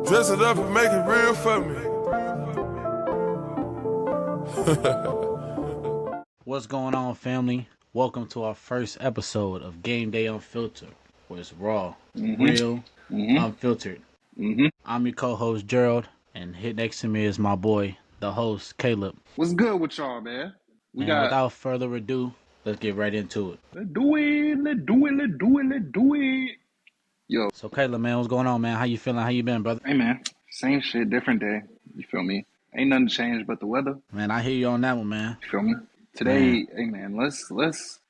Dress it up and make it real for me. What's going on, family? Welcome to our first episode of Game Day Unfiltered, where it's raw, real, unfiltered. I'm your co-host, Gerald, and here next to me is my boy, the host, Caleb. What's good with y'all, man? Without further ado, let's get right into it. Let's do it. Yo. So, Caleb, man, what's going on, man? How you feeling? How you been, brother? Hey, man. Same shit, different day. You feel me? Ain't nothing changed but the weather. Man, I hear you on that one, man. You feel me? Today, hey, man,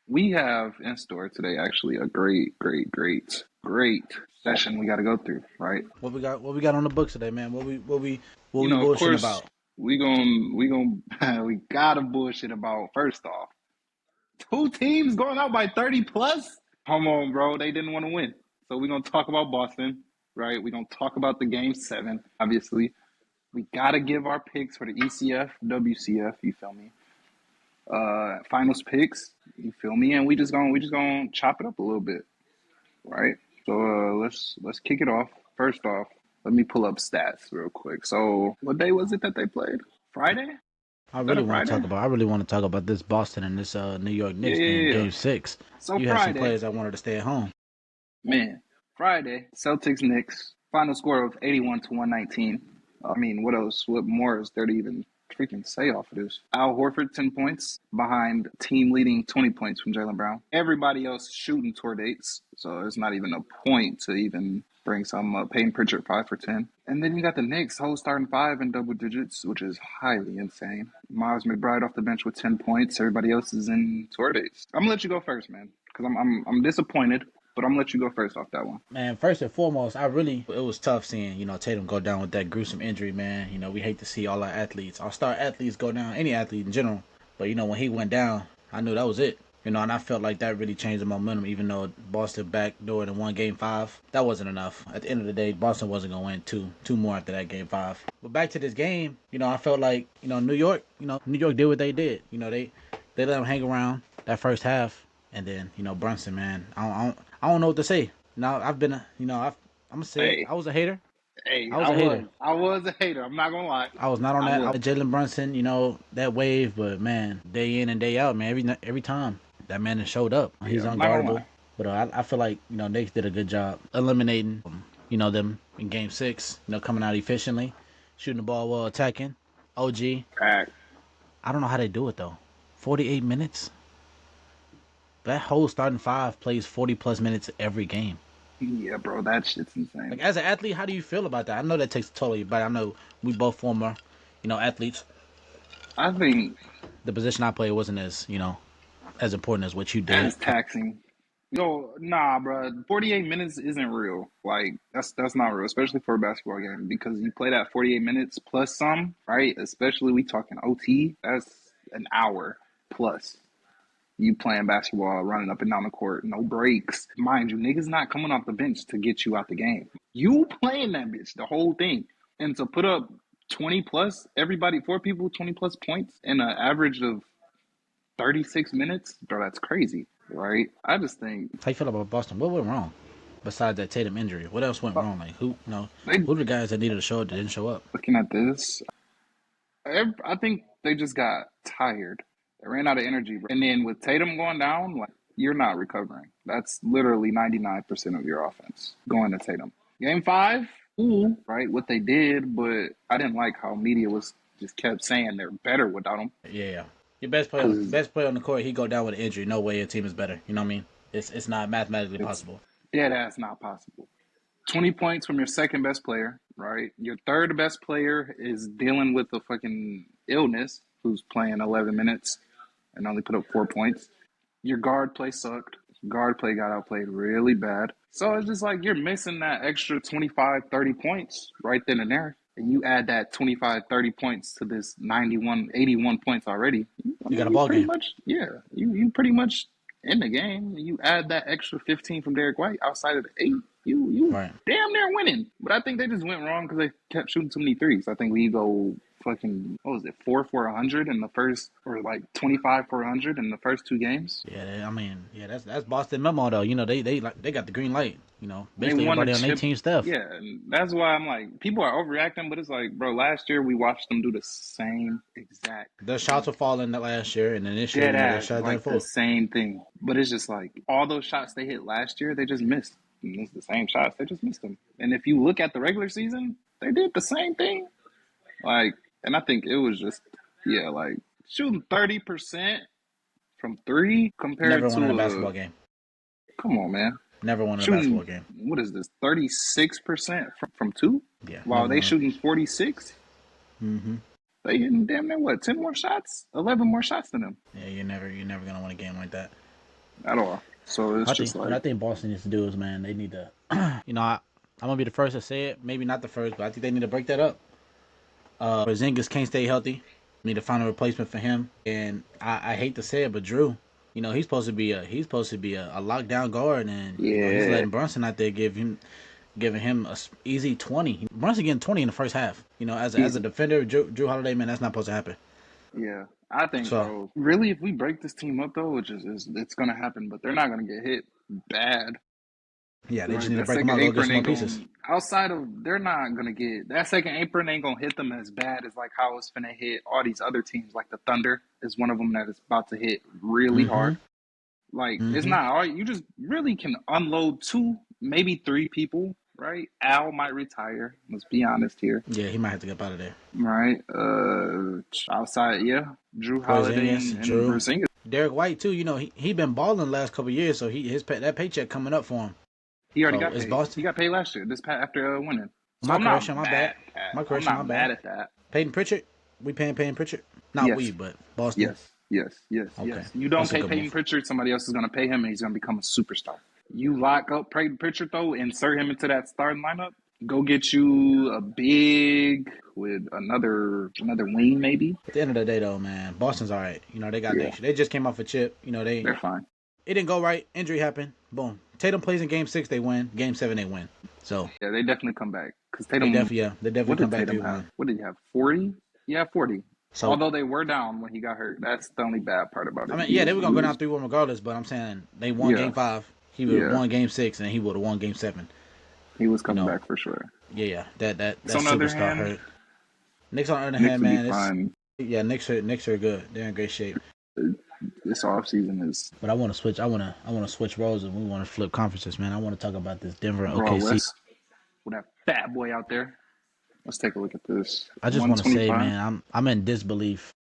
we have in store today actually a great session we got to go through, right? What we got on the books today, man? What we bullshitting of course, about? We gotta bullshit about, first off, 2 teams going out by 30 plus? Come on, bro. They didn't want to win. So we're going to talk about Boston, right? We're going to talk about the Game 7, obviously. We got to give our picks for the ECF, WCF, you feel me? Finals picks, you feel me? And we just gonna chop it up a little bit, right? So let's kick it off. First off, let me pull up stats real quick. So what day was it that they played? Friday? I really want to talk about this Boston and this New York Knicks game 6. So you Friday, had some players that wanted to stay at home. Man, Friday, Celtics Knicks, final score of 81-119. I mean, what else? What more is there to even freaking say off of this? Al Horford, 10 points behind team leading 20 points from Jaylen Brown. Everybody else shooting toward 8s, so it's not even a point to even bring some up. Peyton Pritchard, 5 for 10. And then you got the Knicks, whole starting 5 in double digits, which is highly insane. Miles McBride off the bench with 10 points. Everybody else is in toward 8s. I'm gonna let you go first, man, because I'm disappointed. But I'm going to let you go first off that one. Man, first and foremost, it was tough seeing, Tatum go down with that gruesome injury, man. We hate to see all our star athletes go down, any athlete in general. But, when he went down, I knew that was it. And I felt like that really changed the momentum, even though Boston backdoored and won Game 5. That wasn't enough. At the end of the day, Boston wasn't going to win two more after that Game 5. But back to this game, I felt like, New York did what they did. They let them hang around that first half. And then, Brunson, man, I don't know what to say. Now, I'm going to say I was a hater. Hey, I was a hater. I'm not going to lie. I was not on that Jalen Brunson, that wave. But, man, day in and day out, man, every time that man has showed up. He's unguardable. But I feel like, Knicks did a good job eliminating, them in Game 6, coming out efficiently, shooting the ball well, attacking. OG. I don't know how they do it, though. 48 minutes? That whole starting 5 plays 40-plus minutes every game. Yeah, bro, that shit's insane. Like, as an athlete, how do you feel about that? I know that takes a toll of you, but I know we both former, athletes. I think the position I played wasn't as, as important as what you did. As taxing. Nah, bro. 48 minutes isn't real. Like, that's not real, especially for a basketball game, because you play that 48 minutes plus some, right? Especially we talking OT, that's an hour plus. You playing basketball, running up and down the court, no breaks. Mind you, niggas not coming off the bench to get you out the game. You playing that bitch, the whole thing. And to put up 20 plus, 4 people, 20 plus points in an average of 36 minutes, bro, that's crazy, right? I just think. How you feel about Boston? What went wrong besides that Tatum injury? What else went wrong? Like, who are the guys that needed to show up that didn't show up? Looking at this, I think they just got tired. They ran out of energy. And then with Tatum going down, like, you're not recovering. That's literally 99% of your offense going to Tatum. Game 5, right, what they did, but I didn't like how media was just kept saying they're better without him. Yeah. Your best player on the court, he go down with an injury. No way your team is better. You know what I mean? It's not mathematically possible. Yeah, that's not possible. 20 points from your second best player, right? Your third best player is dealing with a fucking illness, who's playing 11 minutes. And only put up 4 points. Your guard play sucked. Guard play got outplayed really bad. So it's just like you're missing that extra 25, 30 points right then and there. And you add that 25, 30 points to this 91, 81 points already. You got a ball game. You pretty much in the game. You add that extra 15 from Derek White outside of the 8. You right. Damn near winning. But I think they just went wrong because they kept shooting too many threes. I think we go fucking, what was it, 4 for 100 in the first, or like 25 for 100 in the first 2 games. Yeah, I mean, yeah, that's Boston memo though. You know, they got the green light. You know, They basically won a everybody on their chip. team stuff. Yeah, and that's why I'm like, people are overreacting, but it's like, bro, last year we watched them do the same exact The shots thing. were falling the last year, and then this year, Dead you know, their ass, shots didn't like the fall. same thing. But it's just like all those shots they hit last year, they just missed. And it's the same shots, they just missed them. And if you look at the regular season, they did the same thing. Like, and I think it was just, yeah, like shooting 30% from three compared Never won in a to basketball game. come on, man. Never won in a Shooting, basketball game. what is this, 36% from two? Yeah, While never they won. shooting 46? Mm-hmm. They hitting damn near what, 10 more shots? 11 more shots than them. Yeah, you're never gonna win a game like that. At all. So it's I just think what I like, think Boston needs to do is, man, they need to, you know, I'm gonna be the first to say it. Maybe not the first, but I think they need to break that up. Porzingis can't stay healthy. Need to find a replacement for him. And I hate to say it, but Drew, you know, he's supposed to be a lockdown guard, and you know he's yeah, letting Brunson out there giving him a easy 20. Brunson getting 20 in the first half. You know, as a easy. defender, Drew Holiday, man, that's not supposed to happen. Yeah. I think, So bro, really, if we break this team up, though, which is it's going to happen, but they're not going to get hit bad. yeah, they just Like, need to that break them second out, go get apron some more ain't pieces. going, outside of, they're not going to get, that second apron ain't going to hit them as bad as, like, how it's going to hit all these other teams. Like, the Thunder is one of them that is about to hit really Mm-hmm. hard. Like, it's Mm-hmm. not all, you just really can unload 2, maybe 3 people, right? Al might retire. Let's be honest here. Yeah, he might have to get up out of there. Right. Outside, yeah. Drew Holiday Porzingis, and Drew, Porzingis. Derek White too. You know he been balling the last couple of years, so that paycheck coming up for him. He already So got it's paid. He Boston. got paid last year. This past after winning. So My I'm not correction, my mad bad. at that. My I'm correction, my not mad bad. at that. Peyton Pritchard, we paying Peyton Pritchard? Not Yes. we, but Boston. Yes. Okay, You don't that's a pay good Peyton move. Pritchard, somebody else is going to pay him, and he's going to become a superstar. You lock up Peyton Pritchard, though, insert him into that starting lineup, go get you a big with another wing, maybe. At the end of the day, though, man, Boston's all right. You know they got Yeah, they just came off a chip. You know they're fine. it didn't go right. Injury happened. Boom. Tatum plays in Game 6, they win. Game 7, they win. So Yeah, they definitely come back. Because they Tatum, definitely what come did back Tatum have? 3-1. What did he have? 40? Yeah, 40. So Although they were down when he got hurt. That's the only bad part about it. I mean, yeah, they were gonna go down 3-1 regardless, but I'm saying they won Yeah, Game 5. He would have yeah. won Game 6, and he would have won Game 7. He was You coming know, back for sure. yeah. That So on the other superstar hand, hurt. Knicks on the other Knicks hand, will be man, fine. Knicks are good. They're in great shape. This offseason is But I want to switch. I want to switch roles, and we want to flip conferences, man. I want to talk about this Denver and Raw OKC. West with that fat boy out there. Let's take a look at this. I just want to say, 125. man, I'm in disbelief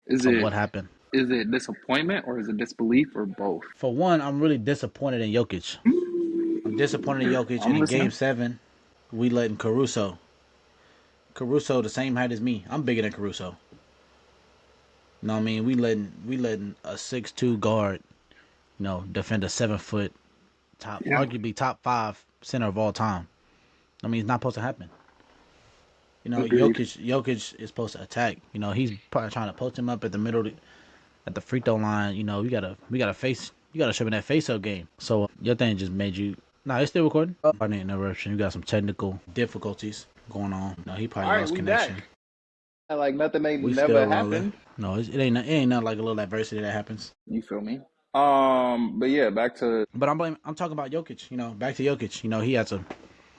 Is of it what happened. is it disappointment or is it disbelief or both? For one, I'm really disappointed in Jokic. I'm disappointed in Jokic, I'm and in listening. Game 7, we letting Caruso the same height as me. I'm bigger than Caruso. You know what I mean? We letting a 6'2" guard, you know, defend a 7-foot Yeah. arguably top 5 center of all time. I mean, it's not supposed to happen. You know, Agreed. Jokic is supposed to attack. You know, he's probably trying to post him up at the middle, at the free throw line. You know, we gotta show me that face up game. So your thing just made you. Nah, it's still recording. Pardon the interruption. You got some technical difficulties going on. No, he probably All right, lost we connection. back. Like nothing ain't We never still happened. rolling. No, it ain't nothing like a little adversity that happens. You feel me? But yeah, back to But I'm talking about Jokic. You know, back to Jokic. You know, he had some.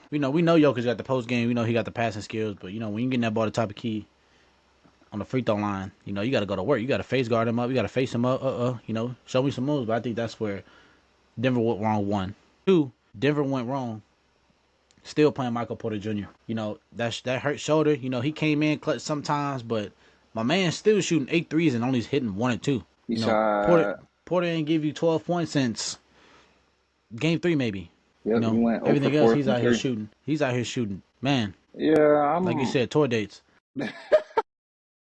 We know Jokic got the post game. We know he got the passing skills. But you know, when you get that ball to the top of key on the free throw line, you know, you got to go to work. You got to face guard him up. You got to face him up. You know, show me some moves. But I think that's where Denver went wrong. 1, 2. Denver went wrong. Still playing Michael Porter Jr. You know, that hurt shoulder. You know, he came in clutch sometimes, but my man's still shooting 8 threes and only hitting 1 and 2. he You know, shot. Porter didn't give you 12 points since Game 3 maybe. Yep, You know, he went everything 0 for else 4 he's from out here 3. shooting. He's out here shooting. Man, Yeah, I'm like you said, tour dates.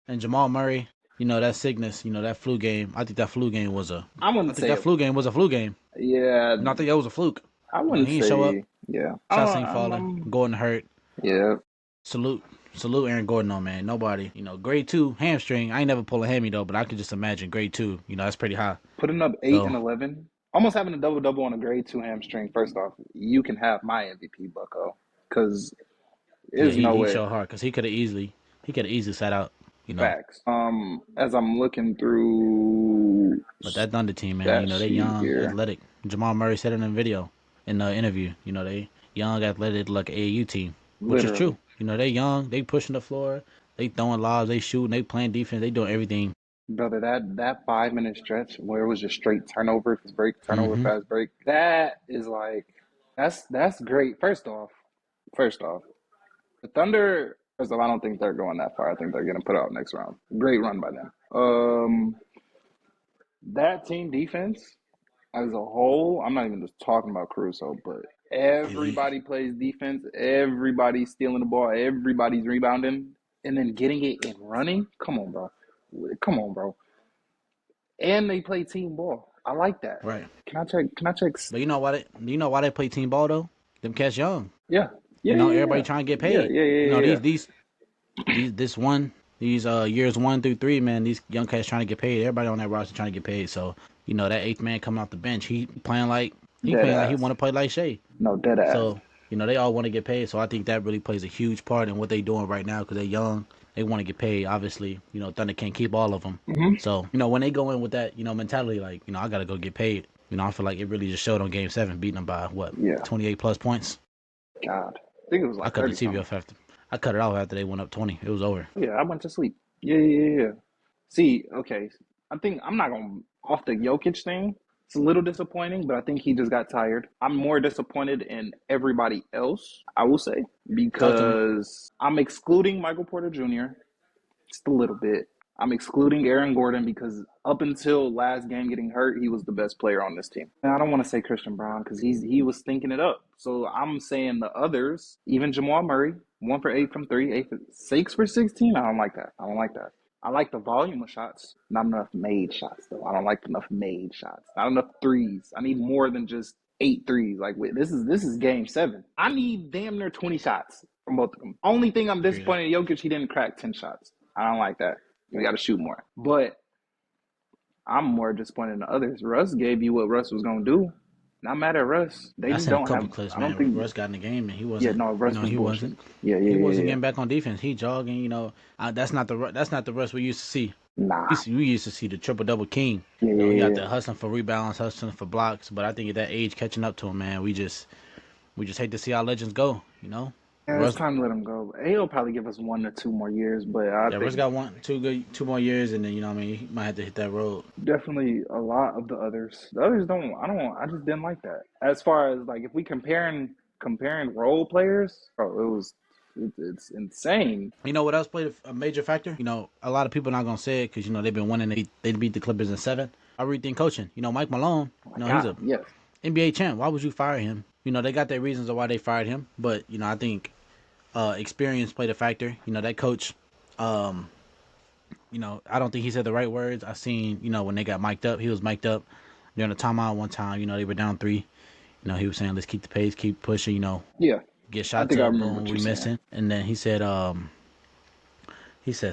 And Jamal Murray, you know, that sickness, you know, that flu game. I think that flu game was a flu game. Yeah, And I think that was a fluke. I You know, wouldn't he say. didn't show up. Yeah, Shots ain't falling. Gordon hurt. Yeah, Salute Aaron Gordon, though, man. Nobody, you know, grade 2 hamstring. I ain't never pull a hammy though, but I could just imagine grade 2. You know, that's pretty high. putting up 8 So and 11, almost having a double on a grade 2 hamstring. First off, you can have my MVP, Bucko, because yeah, there's no he way. showed hard because he could have easily. He could have easily sat out, you know. Facts. As I'm looking through But that Thunder team, man, you that know, they sheet young, here, athletic. Jamal Murray said it in the video, in the interview. You know, they young, athletic, like an AAU team, which is literally, true. You know, they young, they pushing the floor, they throwing lobs, they shooting, they playing defense, they doing everything. brother. That 5 minute stretch where it was just straight turnover, fast break, turnover, Mm-hmm. fast break. That is like that's great. First off, the Thunder. First off, I don't think they're going that far. I think they're getting put out next round. Great run by them. That team defense as a whole, I'm not even just talking about Caruso, but Elite. everybody plays defense. Everybody's stealing the ball. Everybody's rebounding, and then getting it and running. Come on, bro. Come on, bro. And they play team ball. I like that. Right. Can I check? Can I check? But you know why they play team ball though? Them cats young. Yeah, You yeah, know, yeah, everybody trying to get yeah, paid. yeah, You know, yeah, yeah. these years 1 through 3, man, these young cats trying to get paid. Everybody on that roster trying to get paid. So, you know, that eighth man coming off the bench, he playing like Dead he ass. want to play like Shea. No, dead ass. So, you know, they all want to get paid. So I think that really plays a huge part in what they doing right now because they're young. They want to get paid. Obviously, you know, Thunder can't keep all of them. Mm-hmm. So, you know, when they go in with that, you know, mentality, like, you know, I got to go get paid. You know, I feel like it really just showed on Game 7, beating them by, what, Yeah. 28 plus points? God. I think it was I like cut the 30 TV something. off after. I cut it off after they went up 20. It was over. Yeah, I went to sleep. Yeah, yeah, yeah, yeah. See, okay. I think I'm not going to, off the Jokic thing, it's a little disappointing, but I think he just got tired. I'm more disappointed in everybody else, I will say, Talk to me. because I'm excluding Michael Porter Jr. just a little bit. I'm excluding Aaron Gordon because up until last game getting hurt, he was the best player on this team. And I don't want to say Christian Brown because he was thinking it up. So I'm saying the others, even Jamal Murray, 1 for 8 from three, 6 for 16. I don't like that. I don't like that. I like the volume of shots, not enough made shots though. I don't like enough made shots. Not enough threes. I need more than just 8 threes. Like wait, this is game 7. I need damn near 20 shots from both of them. Only thing I'm Agree that. disappointed in Jokic, he didn't crack 10 shots. I don't like that. We got to shoot more. But I'm more disappointed in the others. Russ gave you what Russ was gonna do. Not mad at Russ. They I just seen a don't couple have. clips, I don't man. think. Russ got in the game and he Yeah, wasn't. no, You Russ know, was he bullshit. wasn't. Yeah, yeah, He yeah, wasn't yeah. getting back on defense. He jogging. You know, that's not the Russ we used to see. Nah. We used to see the triple double king. Yeah, You know, he yeah, out yeah. there hustling for rebounds, hustling for blocks. But I think at that age, catching up to him, man, we just hate to see our legends go. You know, Yeah, it's Russ. time to let him go. He'll probably give us 1 or 2 more years, but I Yeah, Russ think got 2 more years, and then you know, what I mean, he might have to hit that road. definitely a lot of the others. The others don't. I don't. I just didn't like that. As far as like if we comparing role players, bro, it's insane. You know what else played a major factor? You know, a lot of people not gonna say it because you know they've been winning. They beat the Clippers in 7. I really think coaching. You know, Mike Malone. Oh my You know, he's God, a yes. NBA champ. Why would you fire him? You know, they got their reasons of why they fired him, but you know, I think experience played a factor. You know, that coach. Um, you know, I don't think he said the right words. I seen, you know, when they got mic'd up, he was mic'd up during the timeout one time. You know, they were down 3. You know, he was saying, "Let's keep the pace, keep pushing." You know, Yeah, get I shots think I up. remember Boom, what we you're saying. missing. And then he said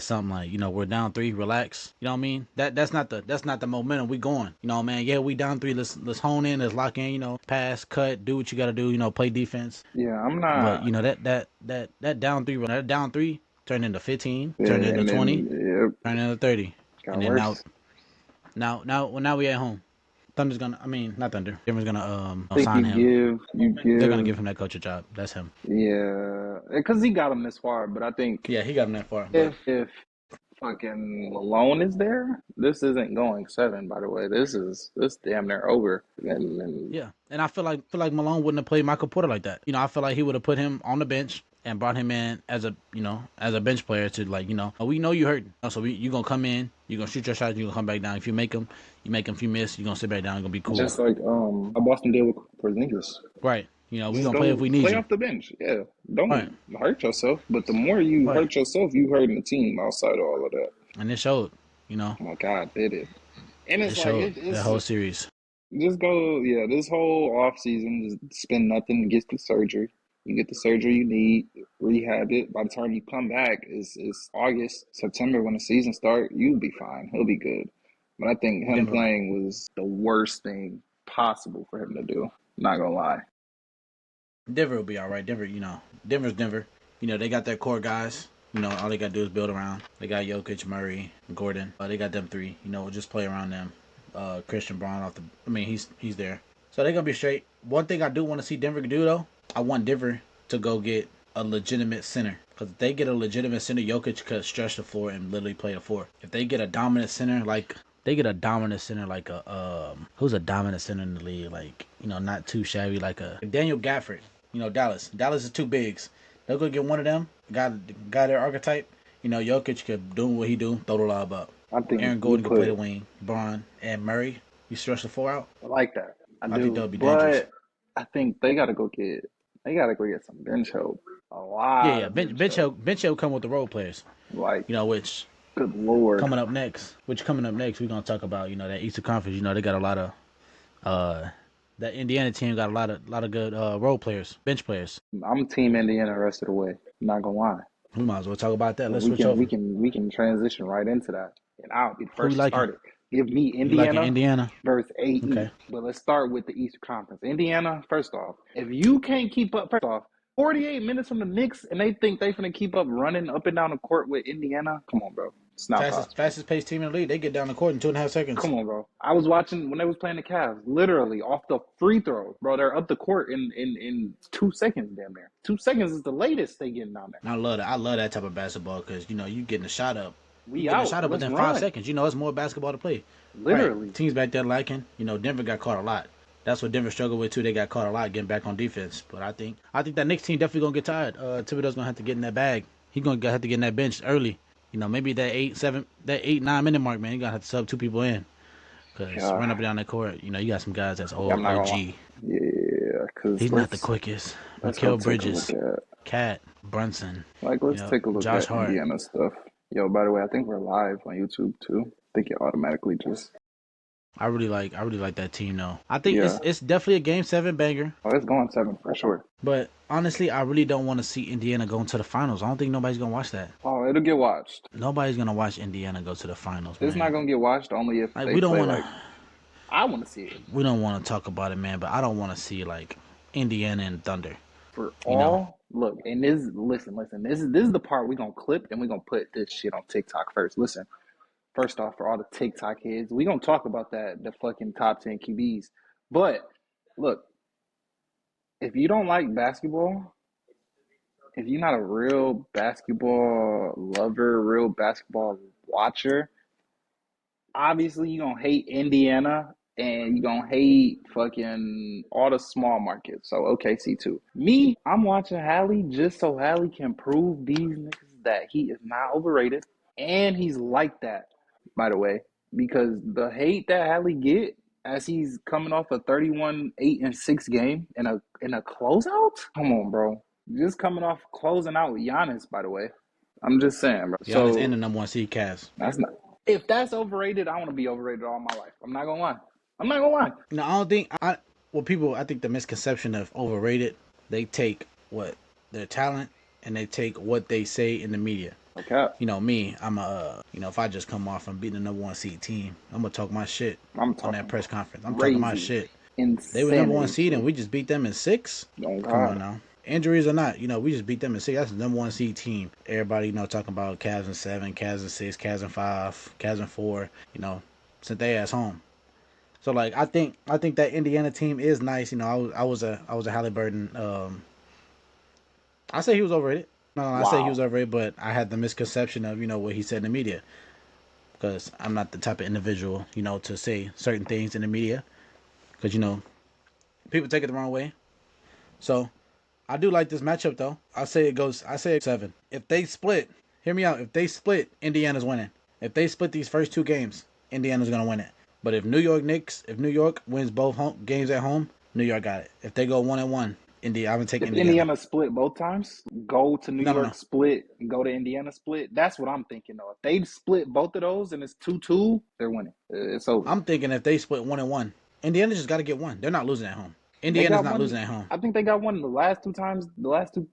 something like, you know, we're down 3, relax. You know what I mean? That's not the momentum we going. You know, man, yeah, we down 3. Let's hone in, let's lock in, you know, pass, cut, do what you gotta do, you know, play defense. Yeah, I'm But, not. you know, that down 3 turned into 15, Yeah, turned into and 20, then yep, turned into 30. got And then worse. now we at home. Thunder's gonna I mean not Thunder. Denver's gonna I think sign him. you They're gonna give, give him that coach a job. That's him. yeah, because he got him this far. But I think Yeah, he got him that far. But if fucking Malone is there, this isn't going 7. By the way, this damn near over. And yeah, and I feel like Malone wouldn't have played Michael Porter like that. You know, I feel like he would have put him on the bench and brought him in as a bench player to like we know you hurt, so you gonna come in, you gonna shoot your shots, you gonna come back down. If you make them, you make them. If you miss, you gonna sit back down. It's gonna be cool, just like Boston did with Porzingis, right? You know, we just gonna play if go we need play you, off the bench. Yeah, right? don't hurt yourself. But the more you Right, hurt yourself, you hurting the team outside of all of that. and it showed. You know, Oh my God, did it? And it it's like showed that it's whole series. just go, yeah, this whole off season, just spend nothing, get the surgery. You get the surgery you need, rehab it. By the time you come back, it's August, September when the season start. You'll be fine. He'll be good. But I think him Denver, playing was the worst thing possible for him to do. Not gonna lie. Denver will be all right. Denver, Denver's Denver. You know, they got their core guys. You know, all they got to do is build around. They got Jokic, Murray, Gordon. They got them three. You know, just play around them. Christian Braun off the. I mean, he's there. So they're gonna be straight. One thing I do want to see Denver do though, I want Denver to go get a legitimate center. Because if they get a legitimate center, Jokic could stretch the floor and literally play the four. If they get a dominant center like a who's a dominant center in the league, like, you know, not too shabby, like a Daniel Gafford, you know, Dallas is two bigs. They'll go get one of them, got their archetype. You know, Jokic could do what he do, throw the lob up. I think Aaron Gordon could play the wing. Braun and Murray, you stretch the four out. I like that. I think that would be dangerous. I think they gotta go get some bench help. A lot. Yeah. Bench help come with the role players. Like, you know, which good lord. Coming up next, we're gonna talk about, you know, that Eastern Conference. You know, they got a lot of that Indiana team got a lot of good role players, bench players. I'm team Indiana the rest of the way. I'm not gonna lie. We might as well talk about that. Let's switch over. over. We can transition right into that, and I'll be the first to start it. Give me Indiana versus AE. Okay. But let's start with the Eastern Conference. Indiana, first off, if you can't keep up, 48 minutes from the Knicks, and they think they're going to keep up running up and down the court with Indiana, come on, bro. It's not fastest paced team in the league. They get down the court in 2.5 seconds. Come on, bro. I was watching when they was playing the Cavs, literally off the free throw, bro. They're up the court in 2 seconds, damn near. 2 seconds is the latest they getting down there. I love that. I love that type of basketball because, you know, you getting a shot up. We out. Shot up within 5 seconds. You know, it's more basketball to play. Literally. Right. Teams back there liking. You know, Denver got caught a lot. That's what Denver struggled with too. They got caught a lot getting back on defense. But I think that Knicks team definitely gonna get tired. Thibodeau's gonna have to get in that bag. He's gonna have to get in that bench early. You know, maybe that 8-9 minute mark, man. You gotta have to sub 2 people in. Cause run up and down that court, you know, you got some guys that's old OG. Yeah, cause he's not the quickest. Mikal Bridges, Cat, Brunson. Like, let's take a look Josh at Hart. Indiana stuff. Yo, by the way, I think we're live on YouTube too. I think it automatically just. I really like that team though. I think it's definitely a Game 7 banger. Oh, it's going 7 for sure. But honestly, I really don't want to see Indiana go into the finals. I don't think nobody's gonna watch that. Oh, it'll get watched. Nobody's gonna watch Indiana go to the finals. It's not gonna get watched only if like, they we don't play want to. I want to see it. We don't want to talk about it, man. But I don't want to see like Indiana and Thunder. Look, and listen. This is the part we gonna clip and we gonna put this shit on TikTok first. Listen. First off, for all the TikTok heads, we gonna talk about the fucking top 10 QBs. But look, if you don't like basketball, if you're not a real basketball lover, real basketball watcher, obviously you're gonna hate Indiana and you're gonna hate fucking all the small markets. So OKC too. Me, I'm watching Hallie just so Hallie can prove these niggas that he is not overrated and he's like that. By the way, because the hate that Hallie get as he's coming off a 31-8-6 game in a closeout? Come on, bro. Just coming off closing out with Giannis, by the way. I'm just saying, bro. Giannis and the number 1 seed Cavs. That's not. If that's overrated, I want to be overrated all my life. I'm not gonna lie. No, I don't think. I think the misconception of overrated, they take what their talent and they take what they say in the media. Okay. You know me, I'm if I just come off from beating the number 1 seed team, I'm gonna talk my shit on that press conference. I'm talking my shit. Insanity. They were number 1 seed and we just beat them in 6. Oh, come on now. Injuries or not, you know, we just beat them in 6. That's the number 1 seed team. Everybody, you know, talking about Cavs in 7, Cavs in 6, Cavs in 5, Cavs in 4. You know, sent their ass home. So like, I think that Indiana team is nice. You know, I was a Halliburton. I say he was overrated. No, I say he was overrated, but I had the misconception of, you know, what he said in the media. Because I'm not the type of individual, you know, to say certain things in the media. Because, you know, people take it the wrong way. So, I do like this matchup, though. I say 7. If they split, hear me out. If they split, Indiana's winning. If they split these first 2 games, Indiana's going to win it. But if New York wins both games at home, New York got it. If they go 1-1, I'm gonna take Indiana. Indiana split both times, go to New York split, and go to Indiana split. That's what I'm thinking though. If they split both of those and it's 2-2, they're winning. It's over. I'm thinking if they split 1-1, Indiana just got to get one. They're not losing at home. Indiana's not losing at home. I think they got one the last 2 times, the last 2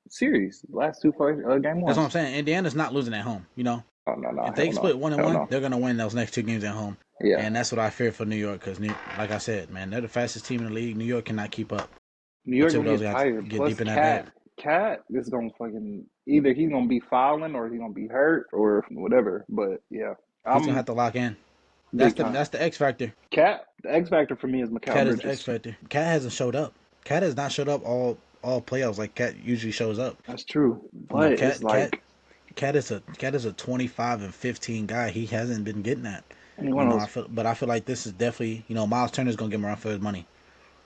series, the last 2 first game ones. That's what I'm saying. Indiana's not losing at home. You know. Oh no. If they split 1-1, they're gonna win those next 2 games at home. Yeah. And that's what I fear for New York because, like I said, man, they're the fastest team in the league. New York cannot keep up. New York gonna get tired. Get Plus deep in that bag. Cat is gonna fucking Either he's gonna be fouling or he's gonna be hurt or whatever. But yeah, He's gonna I'm have to lock in. big time. That's the X factor. Cat. The X factor for me is Mikal Cat is the X Bridges. factor. Cat hasn't showed up. Cat has not showed up all playoffs like Cat usually shows up. That's true, You know, but it's like Cat is a 25 and 15 guy. He hasn't been getting that. one of those. I feel like this is definitely, Miles Turner's gonna give him around for his money.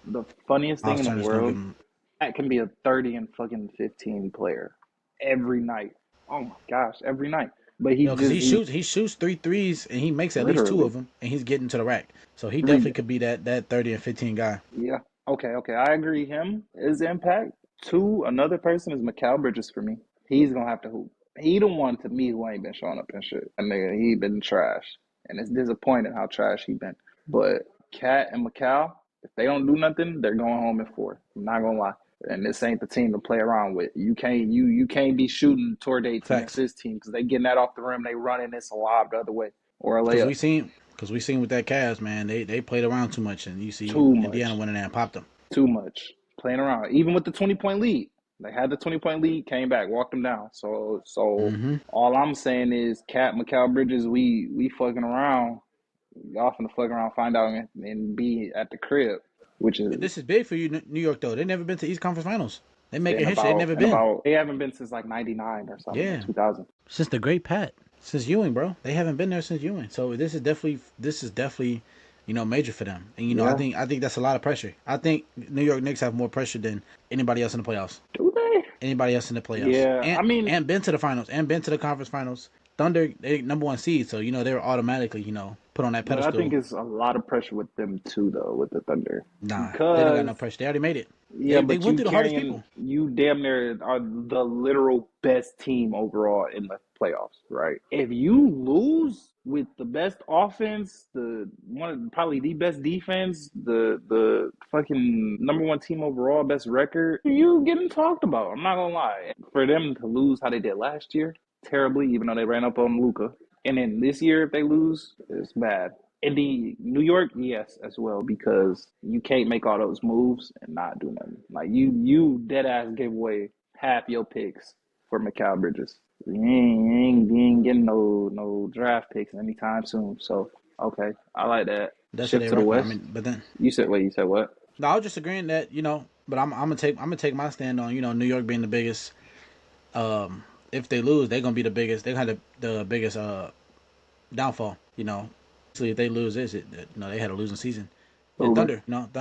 The funniest thing Miles in the Turner's gonna give world, him. that can be a 30 and fucking 15 player every night. Oh my gosh, every night. But Because he shoots 3 threes and he makes at least 2 literally of them and he's getting to the rack. So he every definitely could be that 30 and 15 guy. yeah. Okay. I agree. Him is impact. Two, another person is Mikal Bridges for me. He's gonna have to hoop. He the one to me who ain't been showing up and shit. And nigga, he been trash. And it's disappointing how trash he been. But Cat and Mikal, if they don't do nothing, they're going home in 4. I'm not gonna lie. And this ain't the team to play around with. You can't be shooting toward 18 Facts. this team because they getting that off the rim, they running it's a lob the other way or a layup. Because we seen with that Cavs, man, they played around too much, and you see Too much. Indiana went in there and popped them. Too much playing around. Even with the 20-point lead, they had the 20-point lead, came back, walked them down. So all I'm saying is, Cat, Mikal Bridges, we fucking around. Y'all finna fuck around, find out, and be at the crib, which is This is big for you, New York, though. They never been to East Conference Finals. They making in history. They never in been. they haven't been since like '99 or something, Yeah. 2000. Since the Great Pat. Since Ewing, bro. They haven't been there since Ewing. So this is definitely major for them. And Yeah. I think that's a lot of pressure. I think New York Knicks have more pressure than anybody else in the playoffs. Do they? Anybody else in the playoffs. Yeah, and been to the finals and been to the conference finals. Thunder, they number 1 seed, so they were automatically, put on that but I pedestal. think it's a lot of pressure with them too, though, with the Thunder. Nah, because they don't got no pressure. They already made it. Yeah, they but went through the hardest people. You damn near are the literal best team overall in the playoffs, right? If you lose with the best offense, probably the best defense, the fucking number 1 team overall, best record, you getting talked about. I'm not gonna lie. For them to lose how they did last year, terribly, even though they ran up on Luka, and then this year if they lose, it's bad. In the New York, yes, as well, because you can't make all those moves and not do nothing. Like you dead ass give away half your picks for Mikal Bridges. You ain't getting no draft picks anytime soon. So okay, I like that. That's Shift to the West. but then You said what? no, I was just agreeing that but I'm gonna take my stand on New York being the biggest. If they lose, they're gonna be the biggest. They had the biggest downfall. So if they lose this, they had a losing season. And Thunder don't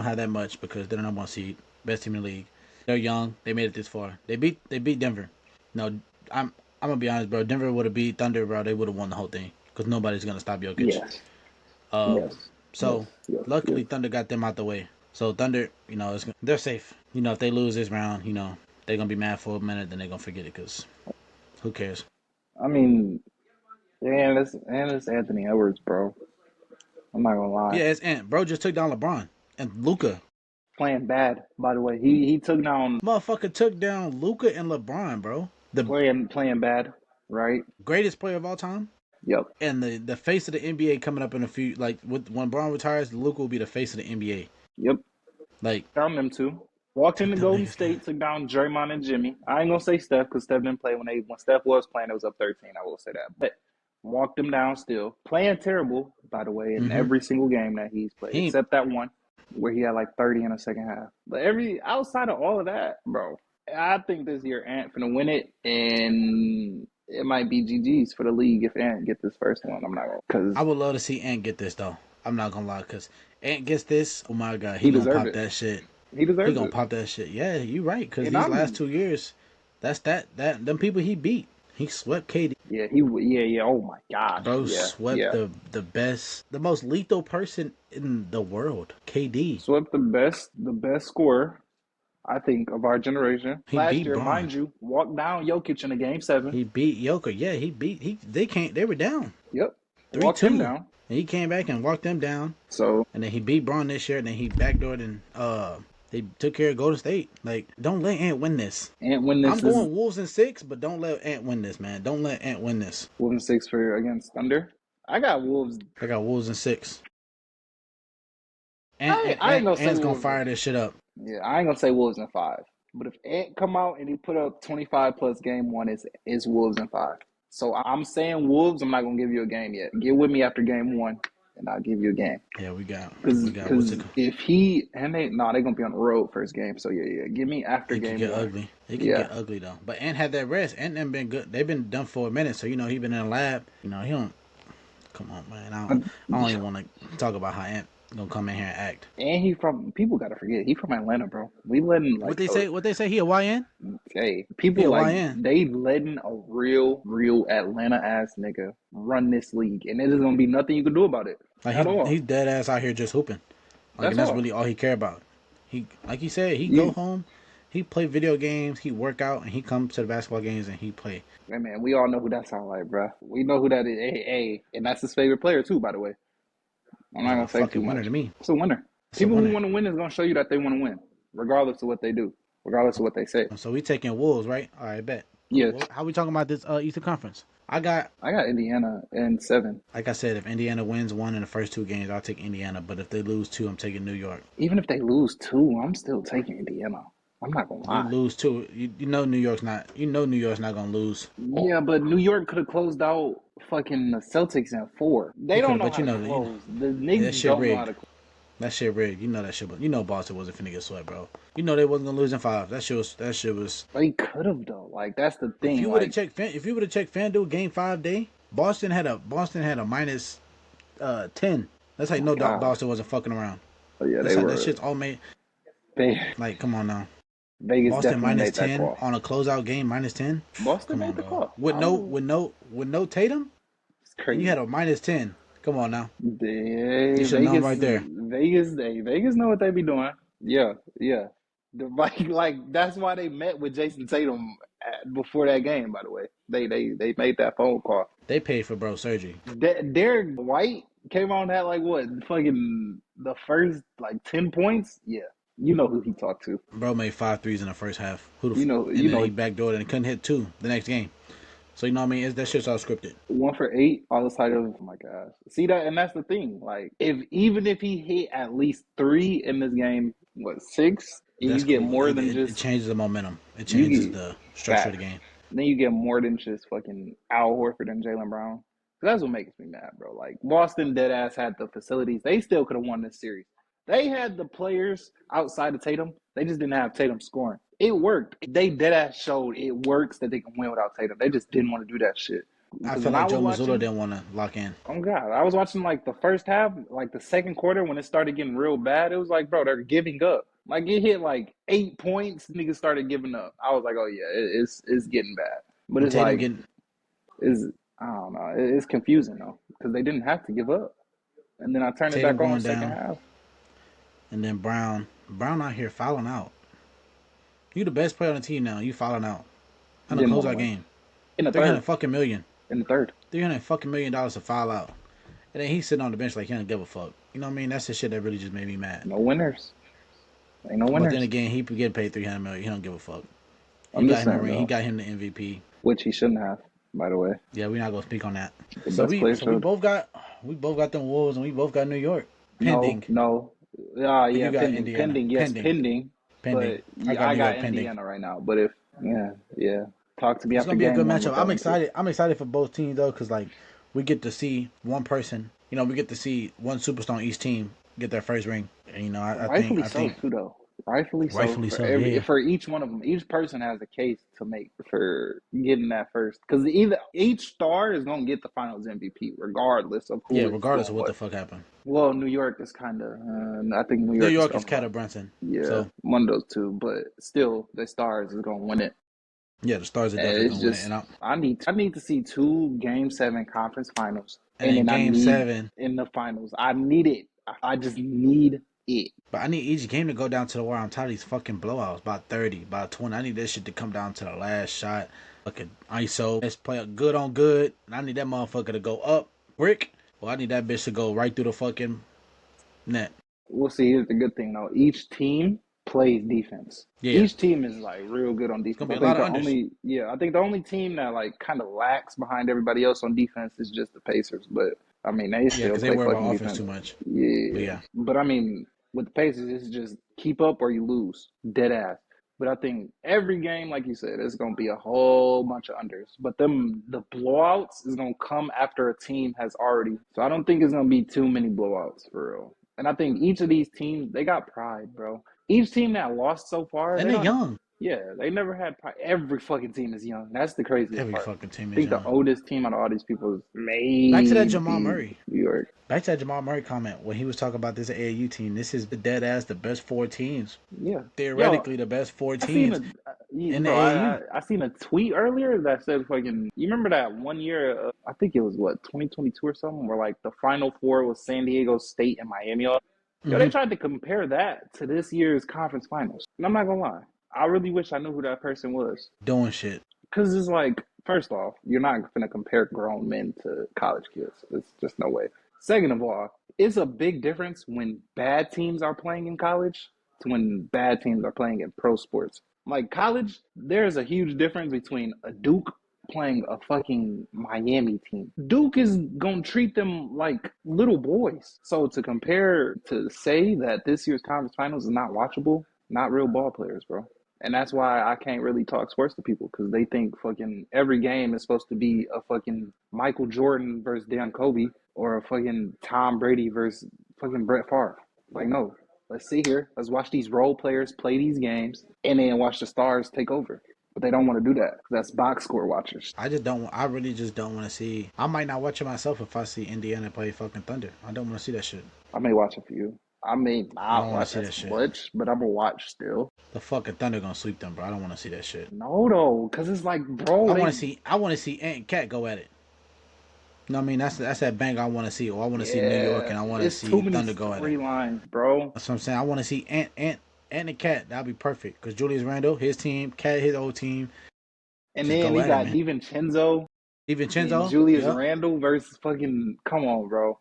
have that much because they're the number 1 seed, best team in the league. They're young. They made it this far. They beat Denver. No, I'm gonna be honest, bro. Denver would have beat Thunder, bro. They would have won the whole thing because nobody's gonna stop Jokic. Yes. So Yes. luckily Thunder got them out the way. So Thunder, they're safe. If they lose this round, they're gonna be mad for a minute, then they're gonna forget it because who cares? I mean, and it's Anthony Edwards, bro. I'm not gonna lie. Yeah, it's Ant. Bro just took down LeBron and Luka. Playing bad, by the way. He took down Motherfucker took down Luka and LeBron, bro. The playing bad, right? greatest player of all time. Yep. And the face of the NBA coming up in a few, like when LeBron retires, Luka will be the face of the NBA. Yep. Like Down them two. Walked into Golden State, took down Draymond and Jimmy. I ain't gonna say Steph because Steph didn't play when Steph was playing. It was up 13. I will say that, but walked them down still. Playing terrible, by the way, in every single game that he's played, except that one where he had like 30 in the second half. But outside of all of that, bro, I think this year Ant finna win it, and it might be GG's for the league if Ant get this first one. I'm not gonna, because I would love to see Ant get this though. I'm not gonna lie, because Ant gets this. Oh my god, he gonna pop that shit. He deserves it. He gonna pop that shit. Yeah, you right. Because these last 2 years, that's them people he beat. He swept KD. Yeah, yeah. Oh my god, bro, swept the best, the most lethal person in the world. KD swept the best scorer, I think, of our generation. Last year, mind you, walked down Jokic in a game 7. He beat Jokic. Yeah, they were down. Yep. 3-2. Walked him down. And he came back and walked them down. So and then he beat Braun this year, and then he backdoored and they took care of Golden State. Like, don't let Ant win this. Ant win this. I'm going Wolves in 6, but don't let Ant win this, man. Don't let Ant win this. Wolves in 6 against Thunder. I got Wolves in 6. I ain't gonna say Ant's gonna fire this shit up. Yeah, I ain't gonna say Wolves in 5. But if Ant come out and he put up 25 plus game one, it's Wolves in 5. So I'm saying Wolves. I'm not gonna give you a game yet. Get with me after game one, and I'll give you a game. Yeah, we got what's Because it? if he and they're gonna be on the road first game. So yeah. Give me after It could game get one. ugly. It could Yeah. get ugly though. But Ant had that rest. Ant them been good. They've been done for a minute. So he been in the lab. He don't. Come on, man. I don't even want to talk about how Ant gonna come in here and act. And people gotta forget he from Atlanta, bro. We letting like What they say? He a YN? hey, He people a like YN. they letting a real Atlanta ass nigga run this league, and there's gonna be nothing you can do about it at all. He's dead ass out here just hooping. And that's all. really all he care about. He like he said, he Yeah. go home, he play video games, he work out, and he come to the basketball games and he play. Hey man, we all know who that sound like, bro. We know who that is. Hey, and that's his favorite player too, by the way. I'm not gonna say too fucking winner much. to me. It's a winner. It's People a winner. who want to win is gonna show you that they want to win, regardless of what they do, regardless of what they say. So we taking Wolves, right? All right, bet. Yes. Well, how we talking about this Eastern Conference? I got Indiana in 7. like I said, if Indiana wins one in the first 2 games, I'll take Indiana. But if they lose 2, I'm taking New York. Even if they lose 2, I'm still taking Indiana. I'm not gonna lie. You lose 2, you know New York's not gonna lose. Yeah, but New York could have closed out fucking the Celtics in 4. They don't know how to close. The niggas don't know how to close. That shit rigged. You know that shit. You know Boston wasn't finna get swept, bro. You know they wasn't gonna lose in 5. That shit was. They could have though. Like that's the thing. If you would have checked FanDuel game 5 day, Boston had a minus 10. That's how you know Boston wasn't fucking around. Oh yeah, That shit's all made. Like, come on now. Vegas Boston minus 10 call. on a closeout game minus 10. Boston made the call. With no Tatum. It's crazy. You had a minus 10. Come on now. You should know right there. Vegas know what they be doing. Yeah. Like that's why they met with Jason Tatum before that game. By the way, they made that phone call. They paid for bro surgery. Derek White came on that like what fucking the first like 10 points. Yeah, you know who he talked to. Bro made 5 threes in the first half. He backdoored and couldn't hit 2 the next game. So you know what I mean? That shit's all scripted. 1 for 8 on the side of, oh my gosh. See that, and that's the thing. Like, even if he hit at least 3 in this game, 6, and you get more than just. It changes the momentum. It changes the structure of the game. Then you get more than just fucking Al Horford and Jaylen Brown. That's what makes me mad, bro. Like, Boston deadass had the facilities. They still could have won this series. They had the players outside of Tatum. They just didn't have Tatum scoring. It worked. They deadass showed it works that they can win without Tatum. They just didn't want to do that shit. I feel like Joe Mazzulla didn't want to lock in. Oh, God. I was watching, like, the first half, like, the second quarter when it started getting real bad. It was like, bro, they're giving up. Like, it hit, like, 8 points. Niggas started giving up. I was like, oh, yeah, it's getting bad. But it's like, I don't know. It's confusing, though, because they didn't have to give up. And then I turned it back on the second half. And then Brown out here fouling out. You the best player on the team now. You fouling out. I'm gonna close our game. In the $300 fucking million. In the third. $300 fucking million to foul out. And then he's sitting on the bench like he don't give a fuck. You know what I mean? That's the shit that really just made me mad. No winners. Ain't no winners. But then again, he get paid $300 million. He don't give a fuck. He got him the MVP. Which he shouldn't have, by the way. Yeah, we're not gonna speak on that. So we both got them Wolves and we both got New York. Pending. No. Yeah, pending. Indiana. Pending, yes, pending. But yeah, I got Indiana right now. But talk to me it's after game. It's gonna be a good matchup. I'm excited. I'm excited for both teams though, because like we get to see one person. You know, we get to see one superstar on each team get their first ring. And I think too, though. Rightfully so. For each one of them, each person has a case to make for getting that first. Because each star is gonna get the Finals MVP, regardless of who. Yeah, regardless of what the fuck happened. Well, New York is kind of. I think New York is Kata Brunson. Yeah, so one of those two, but still, the Stars is gonna win it. Yeah, the Stars are definitely gonna win it. And I need to see 2 Game 7 conference finals, and in Game 7 in the finals. I need it. I just need it. But I need each game to go down to the wire. I'm tired of these fucking blowouts. About 30, about 20. I need this shit to come down to the last shot. Fucking ISO. Let's play a good on good. And I need that motherfucker to go up. Brick. Well, I need that bitch to go right through the fucking net. We'll see. Here's the good thing, though. Each team plays defense. Yeah. Each team is, like, real good on defense. It's gonna be I think the only team that, like, kind of lacks behind everybody else on defense is just the Pacers. But, I mean, they still play worry about offense defense too much. Yeah. But, I mean, with the Pacers, it's just keep up or you lose. Dead ass. But I think every game, like you said, it's gonna be a whole bunch of unders. But the blowouts is gonna come after a team has already. So I don't think it's gonna be too many blowouts for real. And I think each of these teams, they got pride, bro. Each team that lost so far, And they they're don't. young. Yeah, they never had pride. Every fucking team is young. That's the craziest Every part. fucking team I is think the young. oldest team out of all these people is Back to that maybe Jamal Murray. New York. Back to that Jamal Murray comment when he was talking about this AAU team. This is the dead ass the best 4 teams. Yeah. Yo, Theoretically, the best four I seen teams in the bro. AAU. I seen a tweet earlier that said fucking. You remember that one year? I think it was what 2022 or something, where like the Final Four was San Diego State and Miami. Yo, they Mm-hmm. tried to compare that to this year's conference finals. And I'm not gonna lie, I really wish I knew who that person was. Doing shit. Because it's like, first off, you're not gonna compare grown men to college kids. It's just no way. Second of all, it's a big difference when bad teams are playing in college to when bad teams are playing in pro sports. Like college, there's a huge difference between a Duke playing a fucking Miami team. Duke is gonna treat them like little boys. So to compare to say that this year's conference finals is not watchable, not real ball players, bro. And that's why I can't really talk sports to people because they think fucking every game is supposed to be a fucking Michael Jordan versus Dan Kobe or a fucking Tom Brady versus fucking Brett Favre. Like, no, let's sit here. Let's watch these role players play these games and then watch the stars take over. But they don't want to do that. That's box score watchers. I just don't. I really just don't want to see. I might not watch it myself if I see Indiana play fucking Thunder. I don't want to see that shit. I may watch it for you. I may I not don't want to watch see that as shit. much, but I'm going to watch still. The fucking Thunder gonna sweep them, bro. I don't want to see that shit. No, though, because it's like, bro. I want to see. I want to see Ant and Cat go at it. You know what I mean? That's that bang I want to see. Or I want to see New York and I want to see Thunder go at it. Storylines, bro. That's what I'm saying. I want to see Ant and Cat. That'd be perfect. Because Julius Randle, his team, Cat, his old team. And then he got DiVincenzo. DiVincenzo. Julius Randle versus fucking. Come on, bro.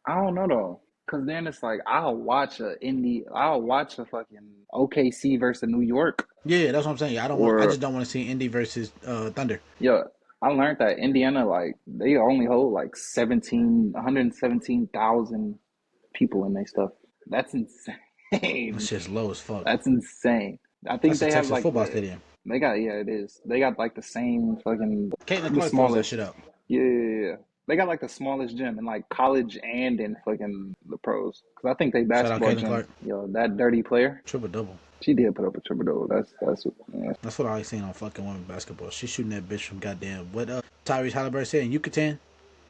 I don't know though, cause then it's like I'll watch a fucking OKC versus New York. Yeah, that's what I'm saying. I just don't want to see Indy versus Thunder. Yeah, I learned that Indiana, like, they only hold like 117,000 people in their stuff. That's insane. That shit's low as fuck. That's insane. I think That's they a have Texas like football stadium. They got it is. They got like the same fucking Caitlin Clark throws that shit up. Yeah. They got like the smallest gym in like college and in fucking the pros. Because I think they basketball gym. Clark. Yo, that dirty player. Triple double. She did put up a triple double. That's what I always seen on fucking women's basketball. She's shooting that bitch from goddamn Tyrese Halliburton said in Yucatan.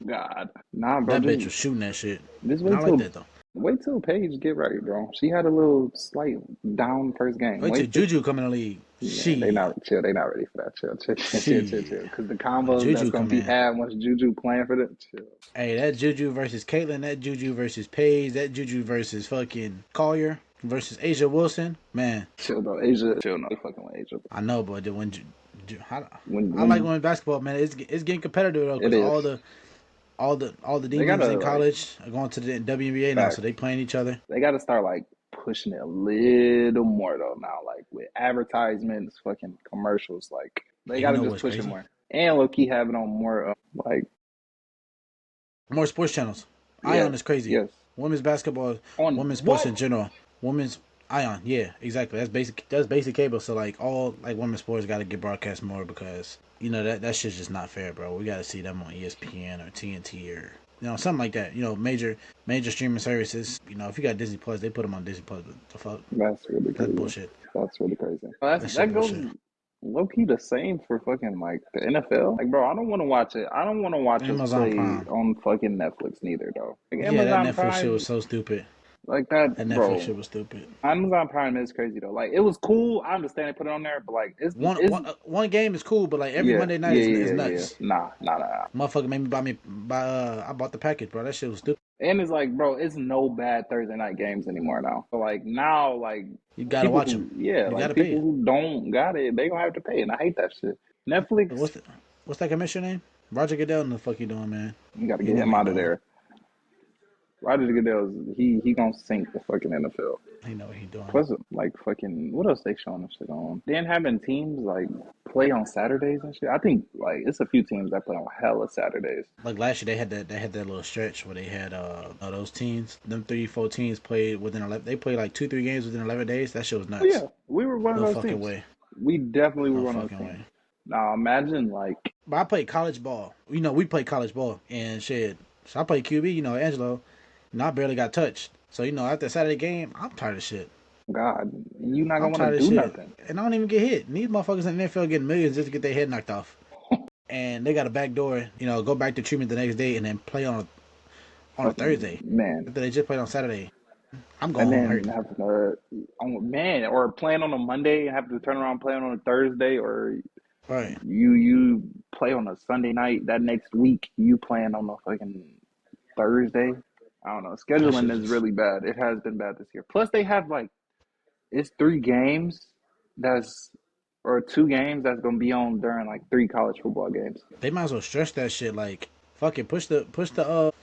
God, nah, bro. That bitch was shooting that shit. This I like that though. Wait till Paige get right, bro. She had a little slight down first game. Wait till Juju come in the league. Yeah, they not chill. They not ready for that. Chill. Because the combos Juju that's gonna be had once Juju playing for them. Chill. Hey, that Juju versus Caitlin. That Juju versus Paige. That Juju versus fucking Collier versus Asia Wilson. Man, chill though. Asia, chill. No, fucking with Asia. I know, but when I like women's basketball, man. It's getting competitive though because all the demons in college are going to the WNBA now, so they playing each other. They got to start like pushing it a little more though now, like with advertisements, fucking commercials. Like they got to just push it more, and low key have it on more like more sports channels. Ion is crazy. Yes, women's basketball, women's sports in general. Women's Ion, yeah, exactly. That's basic cable. So like all like women's sports got to get broadcast more because. You know, that shit's just not fair, bro. We got to see them on ESPN or TNT or, something like that. Major streaming services. If you got Disney Plus, they put them on Disney Plus. The fuck? That's really crazy. That's bullshit. That's really crazy. That goes low-key the same for fucking, like, the NFL. Like, bro, I don't want to watch it. I don't want to watch it play on fucking Netflix neither, though. Like, yeah, that Netflix shit was so stupid. Like that Netflix shit was stupid. Amazon Prime is crazy though. Like it was cool. I understand they put it on there, but like one game is cool, but like every Monday night is nuts. Yeah. Nah. Motherfucker made me buy I bought the package, bro. That shit was stupid. And it's like, bro, it's no bad Thursday night games anymore now. So like now, like you gotta watch them. Yeah, like people who don't got it, they gonna have to pay, and I hate that shit. Netflix. What's that commissioner name? Roger Goodell. What the fuck you doing, man? You gotta get him out of there. Roger Goodell, he gonna sink the fucking NFL. He know what he doing. Plus, like fucking, what else they showing us shit on? Then having teams like play on Saturdays and shit. I think like it's a few teams that play on hella Saturdays. Like last year, they had that little stretch where they had those teams, them 3-4 teams played within 11. They played like 2-3 games within 11 days. That shit was Oh nuts. yeah, we were one of No those fucking teams. way. We definitely were No one of those fucking teams. way. Now imagine like, But I played college ball. You know, we played college ball and shit. So I played QB. You know, Angelo. And I barely got touched. So you know, after Saturday game, I'm tired of shit. God, you not I'm gonna want tired to of do shit. nothing. And I don't even get hit. And these motherfuckers in the NFL getting millions just to get their head knocked off. And they got a back door, you know, go back to treatment the next day and then play on a Thursday. Man. After they just played on Saturday. I'm And going home then hurt. have to, man, or playing on a Monday and have to turn around playing on a Thursday, or Right. you play on a Sunday night. That next week you playing on a fucking Thursday. I don't know. That shit Scheduling is just really bad. It has been bad this year. Plus they have like it's 3 games or 2 games that's gonna be on during like 3 college football games. they might as well stretch that shit. Like, fuck it, push the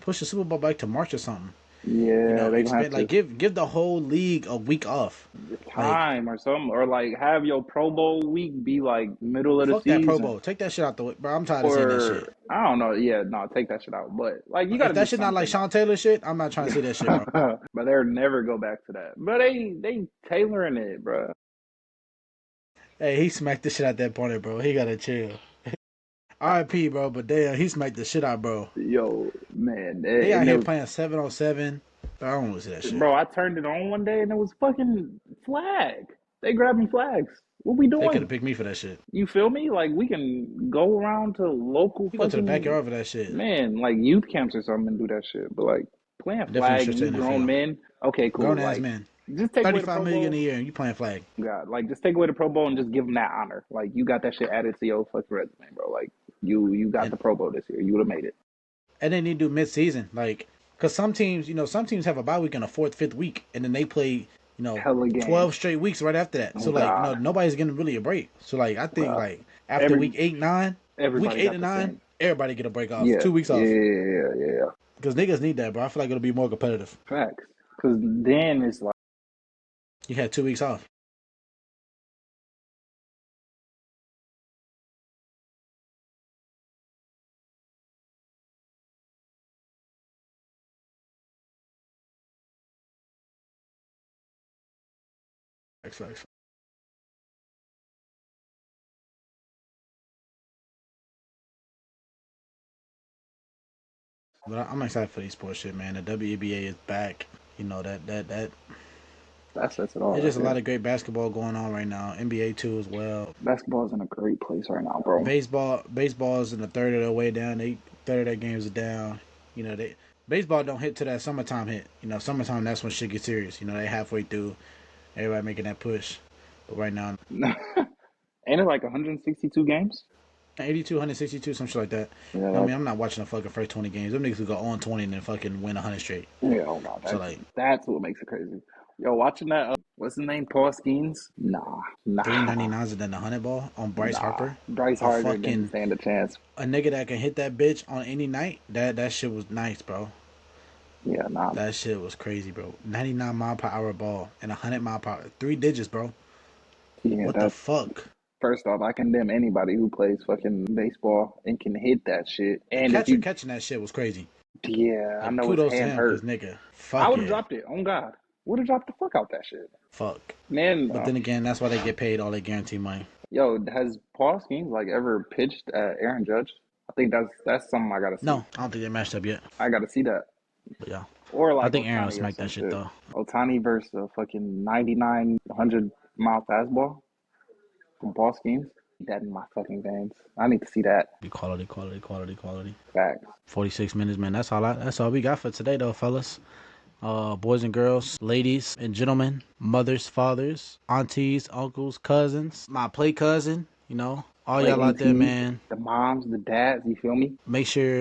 Super Bowl back to March or something. You Yeah, know, they gonna have expect to like give the whole league a week off. Like, time or something, or like have your Pro Bowl week be like middle of the fuck that Pro season. Bowl. Take that shit out the way, bro. I'm tired of seeing that shit. Or I don't know. Yeah, no, take that shit out. But like, you got If to do that shit not like something. Sean Taylor shit, I'm not trying to see that shit, bro. But they'll never go back to that. But they tailoring it, bro. Hey, he smacked the shit out that corner, bro. He gotta chill. RIP, bro. But damn, he smacked the shit out, bro. Yo, man, They out and it here was, playing 7-on-7. I don't want to see that shit. bro. I turned it on one day and it was fucking flag. They grabbing flags. What we They could have doing? picked me for that shit. You feel me? Like we can go around to local You go to the fucking backyard for that shit. man, like youth camps or something and do that shit. But like playing Definitely flag, should you to the grown NFL. men. Okay, cool. Grown ass Like man. just take away the 35 Pro million Bowl. a year and you playing flag. God, like just take away the Pro Bowl and just give them that honor. Like you got that shit added to your fucking resume, bro. Like you got And the Pro Bowl this year. You would have made it. and they need to do mid season. Like, cause some teams, you know, some teams have a bye week in the fourth, fifth week, and then they play, you know, Hella games. 12 straight weeks right after that. Oh So like, you know, God, nobody's getting really a break. So like, I think bro. like after Every week 8, 9, week everybody 8 got and the 9, same. everybody get a break off. Yeah, 2 weeks off. yeah. Because niggas need that, bro. I feel like it'll be more competitive. Facts. Because then it's like, You had 2 weeks off. Facts. But I'm excited for these sports shit, man. The WNBA is back. You know that that's it all there's right just a there. lot of great basketball going on right now. NBA too as well. Basketball is in a great place right now, bro. Baseball is in the third of their way down. Third of their games are down. You know baseball don't hit to that summertime hit. You know, summertime that's when shit gets serious. You know, they halfway through, everybody making that push. But right now, Ain't it like 162 games? 82, 162, some shit like that. Yeah, You know what I mean? I'm not watching the fucking first 20 games. Them niggas who go on 20 and then fucking win 100 straight. yeah. Oh no, So like that's what makes it crazy. Yo, watching that. What's his name? Paul Skeens? Nah. 399s and then the 100 ball on Bryce Harper. Bryce A Harper didn't fucking stand a chance. a nigga that can hit that bitch on any night. That shit was nice, bro. Yeah, nah. That shit was crazy, bro. 99 mile per hour ball and 100 mile per hour. 3 digits, bro. Yeah, What the fuck? first off, I condemn anybody who plays fucking baseball and can hit that shit. And if you, Catching that shit was crazy. yeah, I Like, know his kudos to hand him, hurt. cause nigga, I fuck would have yeah, dropped it. Oh God, would have dropped the fuck out that shit, fuck. man. But then again, that's why they get paid all their guarantee money. Yo, has Paul Skeens like ever pitched at Aaron Judge? I think that's something I gotta see. No, I don't think they matched up yet. I gotta see that. But yeah, Or I like think Aaron will Ohtani or smack some that shit shit. though. Ohtani versus a fucking 99, 100-mile fastball from Paul Skeens. That in my fucking veins. I need to see that. Quality. Facts. 46 minutes, man. That's all we got for today, though, fellas. Boys and girls, ladies and gentlemen, mothers, fathers, aunties, uncles, cousins, my play cousin, you know, all y'all out there, man. The moms, the dads, you feel me? Make sure,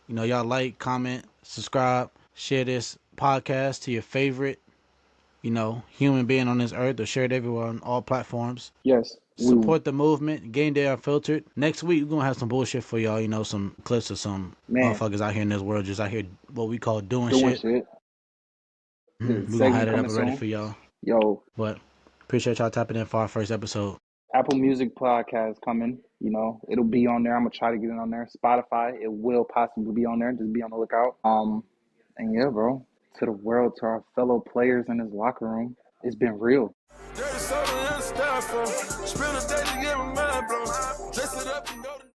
you know, y'all like, comment, subscribe, share this podcast to your favorite, you know, human being on this earth, or share it everywhere on all platforms. Yes. Support the movement, Game Day Unfiltered. Next week, we're going to have some bullshit for y'all, you know, some clips of some motherfuckers out here in this world, just out here, what we call doing shit. We're We're going to have it up and ready for y'all. Yo. But appreciate y'all tapping in for our first episode. Apple Music podcast coming. You know, it'll be on there. I'm gonna try to get it on there. Spotify, it will possibly be on there. Just be on the lookout. And yeah, bro. To the world, to our fellow players in this locker room, it's been real. Dirty soda and styrofoam. Spend a day to get my mind blown. Dress it up and go to